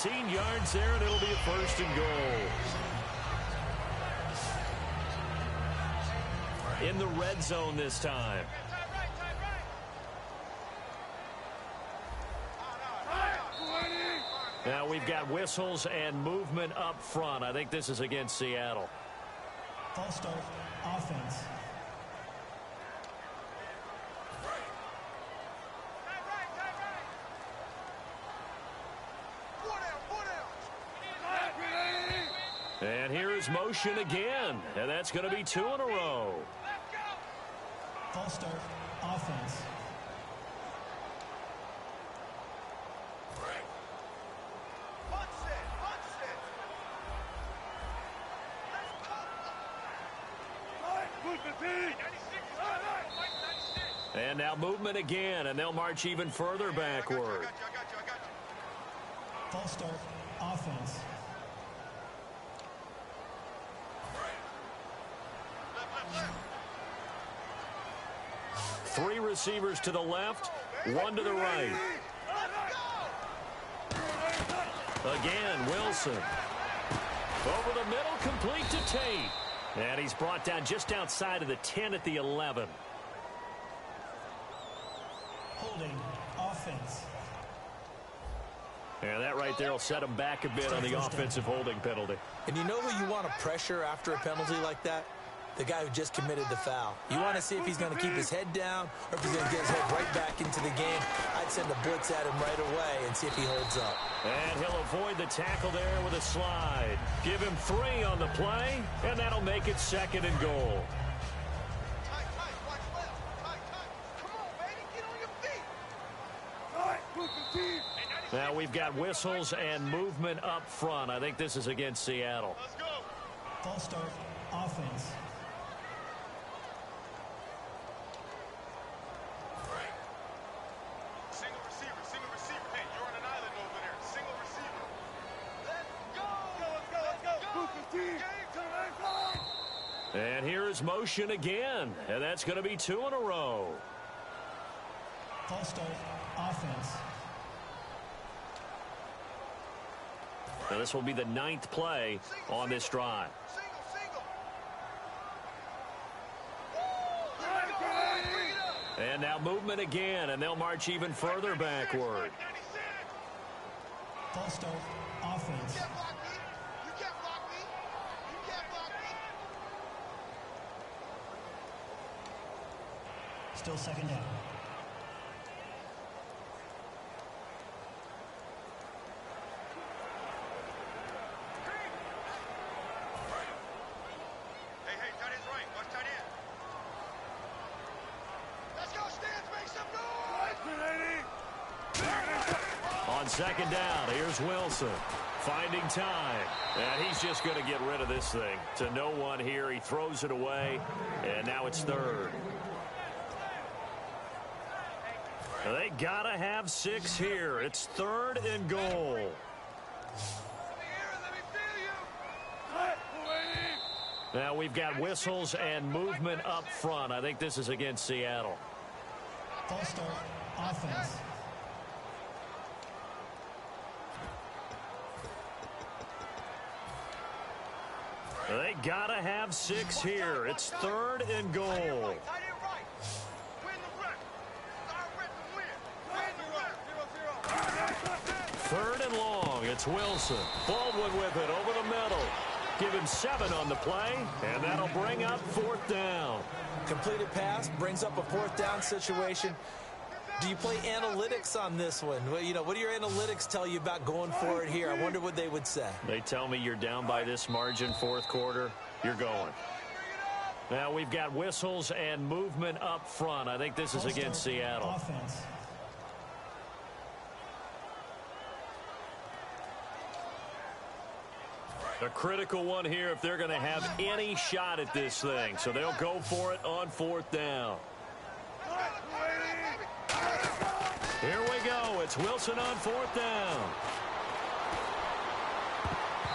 18 yards there, and it'll be a 1st and goal. In the red zone this time. Now we've got whistles and movement up front. I think this is against Seattle. False start, offense. And here's motion again, and that's going to be 2 in a row. False start, offense. And now movement again, and they'll march even further backward. False start, offense. Three receivers to the left, 1 to the right. Again, Wilson. Over the middle, complete to Tate. And he's brought down just outside of the 10 at the 11. Holding, offense. And that right there will set him back a bit on the offensive holding penalty. And you know who you want to pressure after a penalty like that? The guy who just committed the foul. You want to see if he's going to keep his head down or if he's going to get his head right back into the game. I'd send a blitz at him right away and see if he holds up. And he'll avoid the tackle there with a slide. Give him 3 on the play, and that'll make it 2nd and goal. Now we've got whistles and movement up front. I think this is against Seattle. False start. Offense. Single receiver, single receiver. Hey, you're on an island over there. Single receiver. Let's go! Let's go! And here is motion again. And that's going to be 2 in a row. False start. Offense. Now this will be the 9th play on this drive. And now movement again, and they'll march even further backward. False start. Offense. Still second down. Hey, tight end's right. Watch tight end. Let's go, Stans. Make some noise! On second down, here's Wilson. Finding time. And he's just going to get rid of this thing. To no one here. He throws it away. And now it's 3rd. They got to have 6 here. It's 3rd and goal. Now we've got whistles and movement up front. I think this is against Seattle. False start. Offense. They got to have 6 here. It's 3rd and goal. 3rd and long. It's Wilson. Baldwin with it over the middle. Give him 7 on the play, and that'll bring up 4th down. Completed pass brings up a 4th down situation. Do you play analytics on this one? Well, you know, what do your analytics tell you about going for it here? I wonder what they would say. They tell me you're down by this margin, 4th quarter, you're going. Now we've got whistles and movement up front. I think this is against Seattle. Offense. A critical one here if they're going to have any shot at this thing. So they'll go for it on 4th down. Here we go. It's Wilson on 4th down.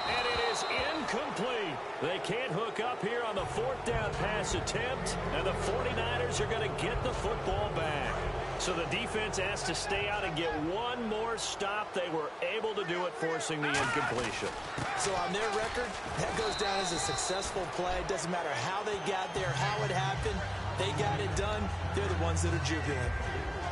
And it is incomplete. They can't hook up here on the 4th down pass attempt. And the 49ers are going to get the football back. So the defense has to stay out and get one more stop. They were able to do it, forcing the incompletion. So on their record, that goes down as a successful play. It doesn't matter how they got there, how it happened. They got it done. They're the ones that are jubilant.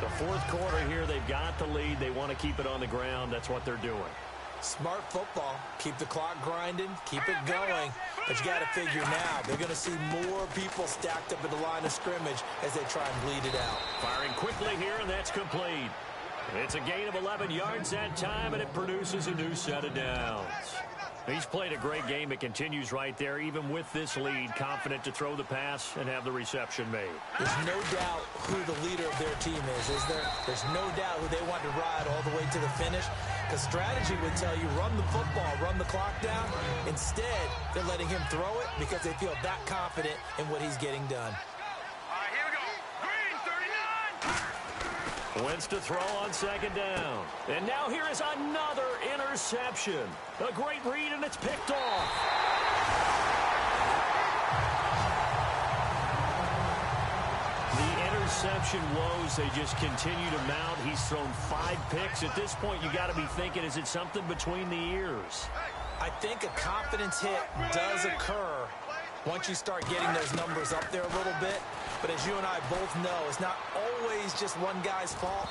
The 4th quarter here, they've got the lead. They want to keep it on the ground. That's what they're doing. Smart football. Keep the clock grinding. Keep it going. But you got to figure now, they're going to see more people stacked up at the line of scrimmage as they try and bleed it out. Firing quickly here, and that's complete. It's a gain of 11 yards that time, and it produces a new set of downs. He's played a great game. It continues right there, even with this lead, confident to throw the pass and have the reception made. There's no doubt who the leader of their team is there? There's no doubt who they want to ride all the way to the finish. Because strategy would tell you, run the football, run the clock down. Instead, they're letting him throw it because they feel that confident in what he's getting done. Here we go. Green, 39. Wentz to throw on second down. And now here is another interception. A great read, and it's picked off. The interception woes, they just continue to mount. He's thrown 5 picks. At this point, you got to be thinking, is it something between the ears? I think a confidence hit does occur once you start getting those numbers up there a little bit. But as you and I both know, it's not always just one guy's fault.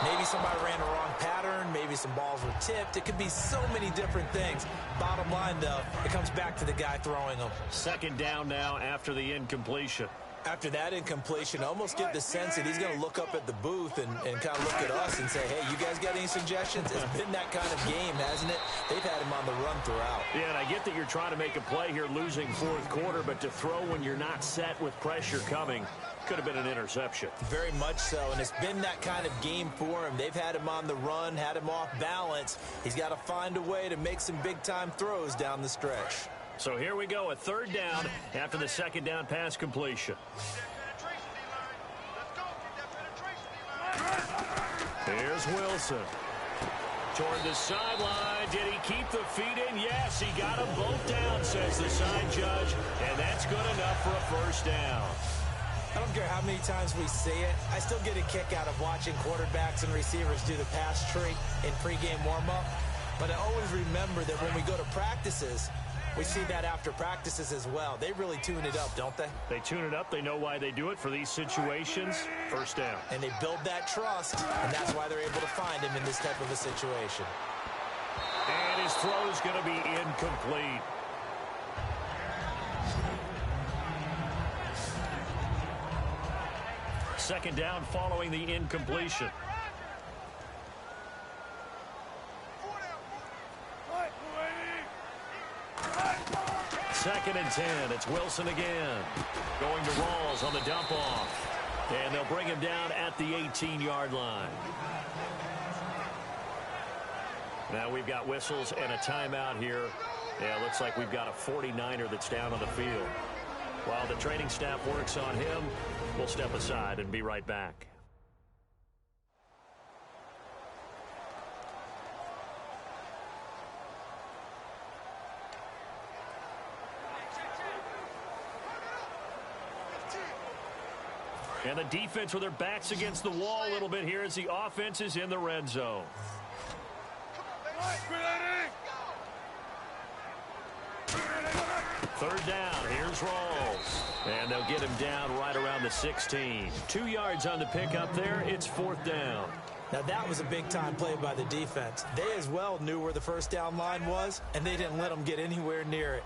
Maybe somebody ran a wrong pattern. Maybe some balls were tipped. It could be so many different things. Bottom line, though, it comes back to the guy throwing them. Second down now after the incompletion. After that incompletion, I almost get the sense that he's going to look up at the booth and kind of look at us and say, hey, you guys got any suggestions? It's been that kind of game, hasn't it? They've had him on the run throughout. Yeah, and I get that you're trying to make a play here, losing 4th quarter, but to throw when you're not set with pressure coming could have been an interception. Very much so, and it's been that kind of game for him. They've had him on the run, had him off balance. He's got to find a way to make some big-time throws down the stretch. So here we go, a third down after the second down pass completion. Here's Wilson. Toward the sideline. Did he keep the feet in? Yes, he got them both down, says the side judge. And that's good enough for a first down. I don't care how many times we see it. I still get a kick out of watching quarterbacks and receivers do the pass tree in pregame warm-up. But I always remember that when we go to practices, we see that after practices as well. They really tune it up, don't they? They tune it up. They know why they do it for these situations. First down. And they build that trust, and that's why they're able to find him in this type of a situation. And his throw is going to be incomplete. Second down following the incompletion. Second and 10. It's Wilson again. Going to Rawls on the dump off. And they'll bring him down at the 18-yard line. Now we've got whistles and a timeout here. Yeah, looks like we've got a 49er that's down on the field. While the training staff works on him, we'll step aside and be right back. And the defense with their backs against the wall a little bit here as the offense is in the red zone. Third down, here's Rawls. And they'll get him down right around the 16. 2 yards on the pickup there. It's fourth down. Now that was a big-time play by the defense. They as well knew where the first down line was, and they didn't let them get anywhere near it.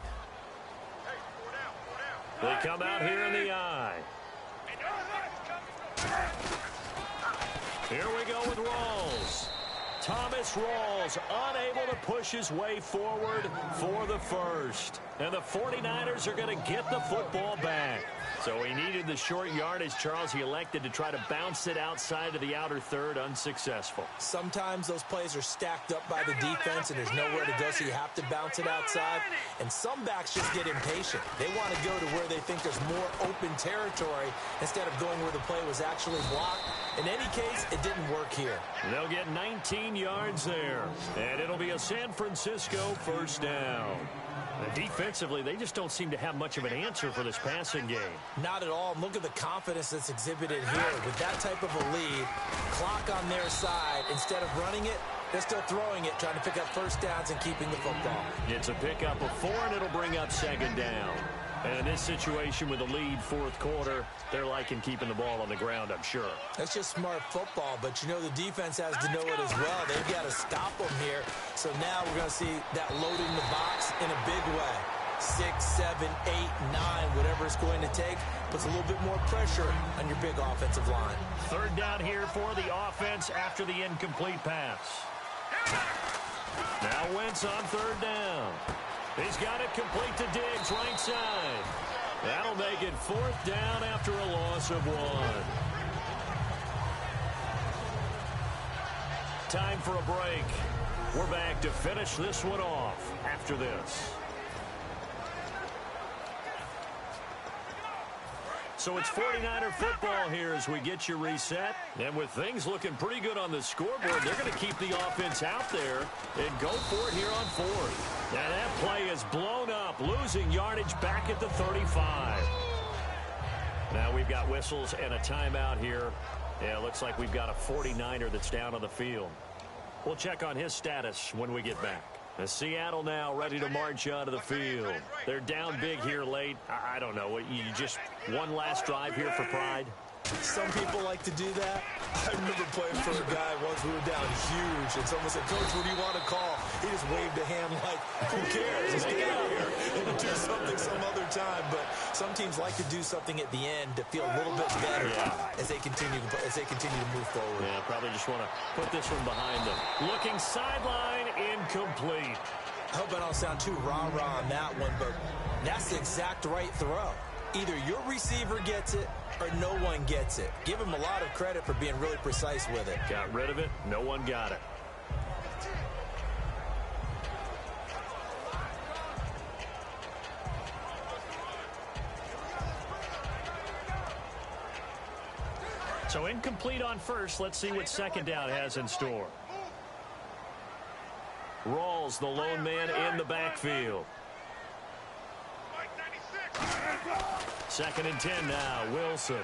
They come out here in the eye. Here we go with Rawls. Thomas Rawls unable to push his way forward for the first. And the 49ers are going to get the football back. So he needed the short yardage, Charles. He elected to try to bounce it outside of the outer third, unsuccessful. Sometimes those plays are stacked up by the defense and there's nowhere to go, so you have to bounce it outside. And some backs just get impatient. They want to go to where they think there's more open territory instead of going where the play was actually blocked. In any case, it didn't work here. They'll get 19 yards there. And it'll be a San Francisco first down. Defensively, they just don't seem to have much of an answer for this passing game. Not at all. And look at the confidence that's exhibited here. With that type of a lead, clock on their side, instead of running it, they're still throwing it, trying to pick up first downs and keeping the football. It's a pickup of 4, and it'll bring up second down. And in this situation with a lead fourth quarter, they're liking keeping the ball on the ground, I'm sure. That's just smart football, but you know the defense has to know it as well. They've got to stop them here. So now we're going to see that loading the box in a big way. 6, 7, 8, 9, whatever it's going to take, puts a little bit more pressure on your big offensive line. Third down here for the offense after the incomplete pass. Now Wentz on third down. He's got it complete to Diggs, right side. That'll make it fourth down after a loss of 1. Time for a break. We're back to finish this one off after this. So it's 49er football here as we get you reset. And with things looking pretty good on the scoreboard, they're going to keep the offense out there and go for it here on fourth. And that play is blown up, losing yardage back at the 35. Now we've got whistles and a timeout here. Yeah, it looks like we've got a 49er that's down on the field. We'll check on his status when we get back. Seattle now ready to march out of the field. They're down big here late. I don't know. You just one last drive here for pride? Some people like to do that. I remember playing for a guy once. We were down huge, and someone said, "Coach, what do you want to call?" He just waved a hand like, "Who cares? Let's get out of here and do something some other time." But some teams like to do something at the end to feel a little bit better as they continue to move forward. Yeah, probably just want to put this one behind them. Looking sideline, incomplete. I hope I don't sound too rah-rah on that one, but that's the exact right throw. Either your receiver gets it or no one gets it. Give him a lot of credit for being really precise with it. Got rid of it. No one got it. So incomplete on first. Let's see what second down has in store. Rawls, the lone man in the backfield. Second and 10 now. Wilson.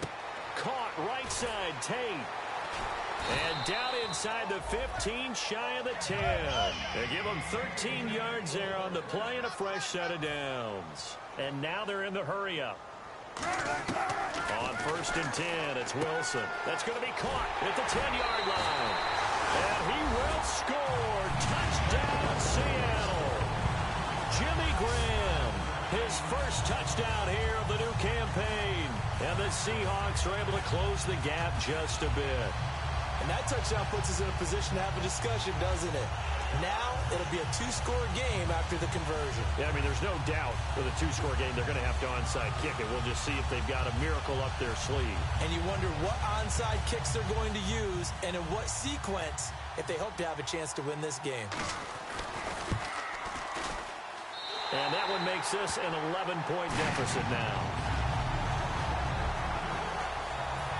Caught right side. Tate. And down inside the 15, shy of the 10. They give them 13 yards there on the play and a fresh set of downs. And now they're in the hurry-up. On first and 10, it's Wilson. That's going to be caught at the 10-yard line. And he will score. Touchdown, Seattle. Jimmy Graham, his first touchdown here of the new campaign. And the Seahawks are able to close the gap just a bit. And that touchdown puts us in a position to have a discussion, doesn't it? Now it'll be a two-score game after the conversion. Yeah, I mean, there's no doubt with a two-score game they're going to have to onside kick it. We'll just see if they've got a miracle up their sleeve. And you wonder what onside kicks they're going to use and in what sequence if they hope to have a chance to win this game. And that one makes this an 11-point deficit now.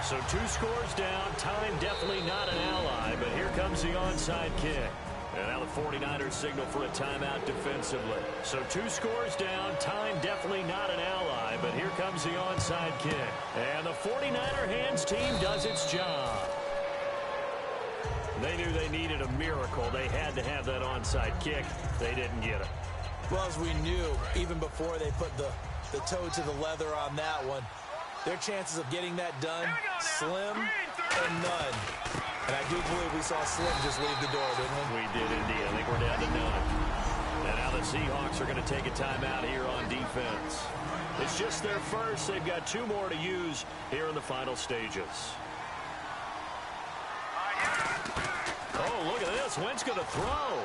So 2 scores down. Time definitely not an ally, but here comes the onside kick. And now the 49ers signal for a timeout defensively. So 2 scores down. Time definitely not an ally, but here comes the onside kick. And the 49er hands team does its job. They knew they needed a miracle. They had to have that onside kick. They didn't get it. Well, as we knew, even before they put the toe to the leather on that one, their chances of getting that done, slim and none. And I do believe we saw Slim just leave the door, didn't we? We did indeed. I think we're down to none. And now the Seahawks are going to take a timeout here on defense. It's just their first. They've got 2 more to use here in the final stages. Oh, look at this. Wentz going to throw.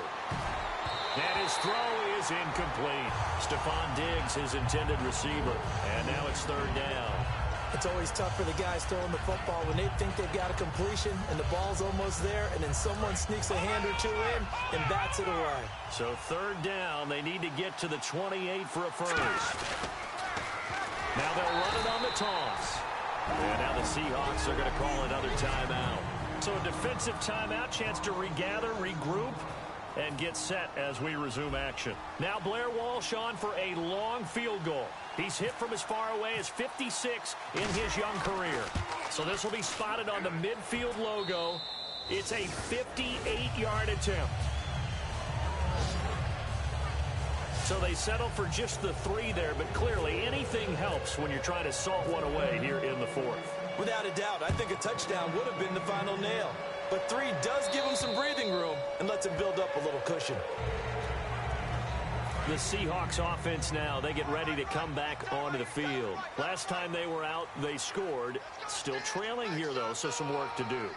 And his throw is incomplete. Stephon Diggs, his intended receiver. And now it's 3rd down. It's always tough for the guys throwing the football when they think they've got a completion and the ball's almost there, and then someone sneaks a hand or 2 in and bats it away. So 3rd down, they need to get to the 28 for a first. Now they'll run it on the toss. And now the Seahawks are going to call another timeout. So a defensive timeout, chance to regather, regroup, and get set as we resume action. Now Blair Walsh on for a long field goal. He's hit from as far away as 56 in his young career. So this will be spotted on the midfield logo. It's a 58-yard attempt. So they settle for just the 3 there, but clearly anything helps when you're trying to salt one away here in the 4th. Without a doubt, I think a touchdown would have been the final nail. But 3 does give him some breathing room and lets him build up a little cushion. The Seahawks offense now, they get ready to come back onto the field. Last time they were out, they scored. Still trailing here, though, so some work to do.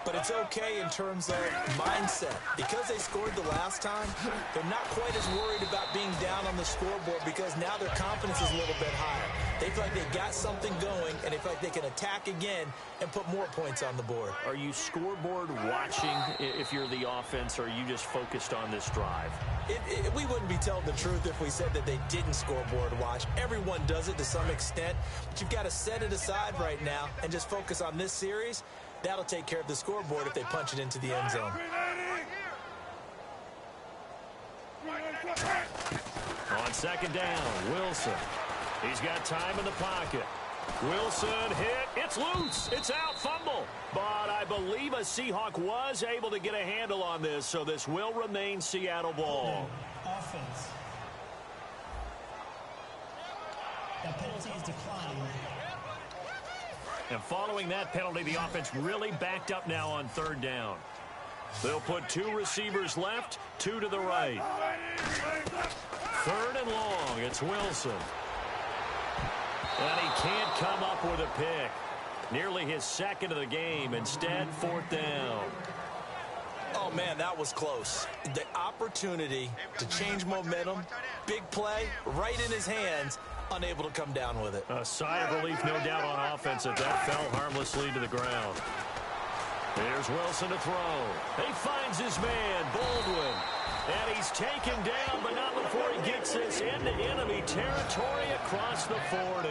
But it's okay in terms of mindset. Because they scored the last time, they're not quite as worried about being down on the scoreboard because now their confidence is a little bit higher. They feel like they got something going, and they feel like they can attack again and put more points on the board. Are you scoreboard watching if you're the offense, or are you just focused on this drive? We wouldn't be telling the truth if we said that they didn't scoreboard watch. Everyone does it to some extent, but you've got to set it aside right now and just focus on this series. That'll take care of the scoreboard if they punch it into the end zone. On 2nd down, Wilson. He's got time in the pocket. Wilson hit. It's loose. It's out. Fumble. But I believe a Seahawk was able to get a handle on this, so this will remain Seattle ball. Offense. That penalty is declined. And following that penalty, the offense really backed up now on 3rd down. They'll put 2 receivers left, 2 to the right. 3rd and long. It's Wilson. And he can't come up with a pick. Nearly his 2nd of the game. Instead, 4th down. Oh, man, that was close. The opportunity to change momentum, big play, right in his hands, unable to come down with it. A sigh of relief, no doubt, on offense that fell harmlessly to the ground. Here's Wilson to throw. He finds his man, Baldwin. And he's taken down, but not before he gets this into enemy territory across the 40.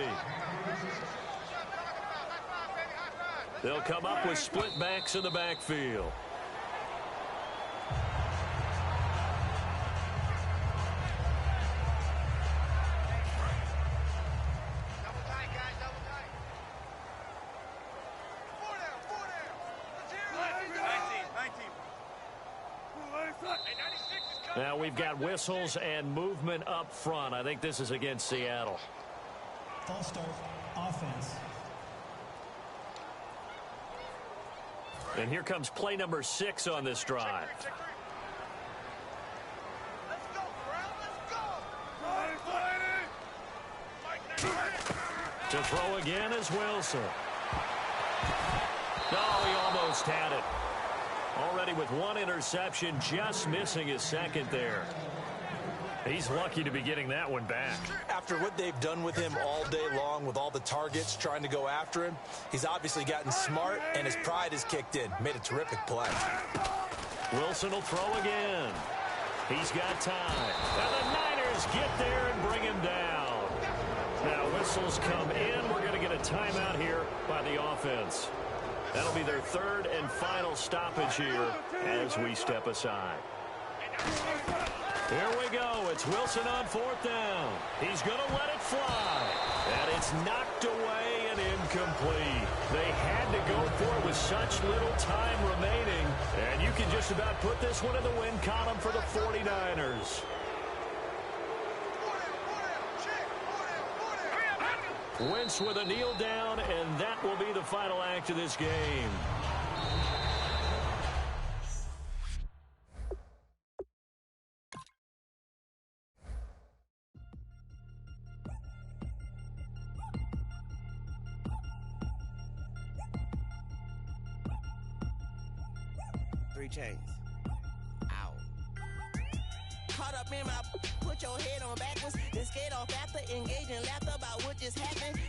They'll come up with split backs in the backfield. Double tight, guys, double tight. 4 down, 4 down. Let's hear it. 19. Hey, 96 is coming. Now we've got whistles and movement up front. I think this is against Seattle. False start, offense. And here comes play number 6 on this drive. Check 3. Let's go, Brown, let's go. Mike, To throw again is Wilson. Oh, he almost had it. Already with 1 interception, just missing his second there. He's lucky to be getting that one back. After what they've done with him all day long with all the targets trying to go after him, he's obviously gotten smart and his pride has kicked in. Made a terrific play. Wilson will throw again. He's got time. And the Niners get there and bring him down. Now whistles come in. We're going to get a timeout here by the offense. That'll be their 3rd and final stoppage here as we step aside. Here we go. It's Wilson on 4th down. He's going to let it fly. And it's knocked away and incomplete. They had to go for it with such little time remaining. And you can just about put this one in the win column for the 49ers. Wentz with a kneel down, and that will be the final act of this game. Three chains. Ow. Caught up in my, put your head on backwards, then skate off after engaging laughter about what just happened.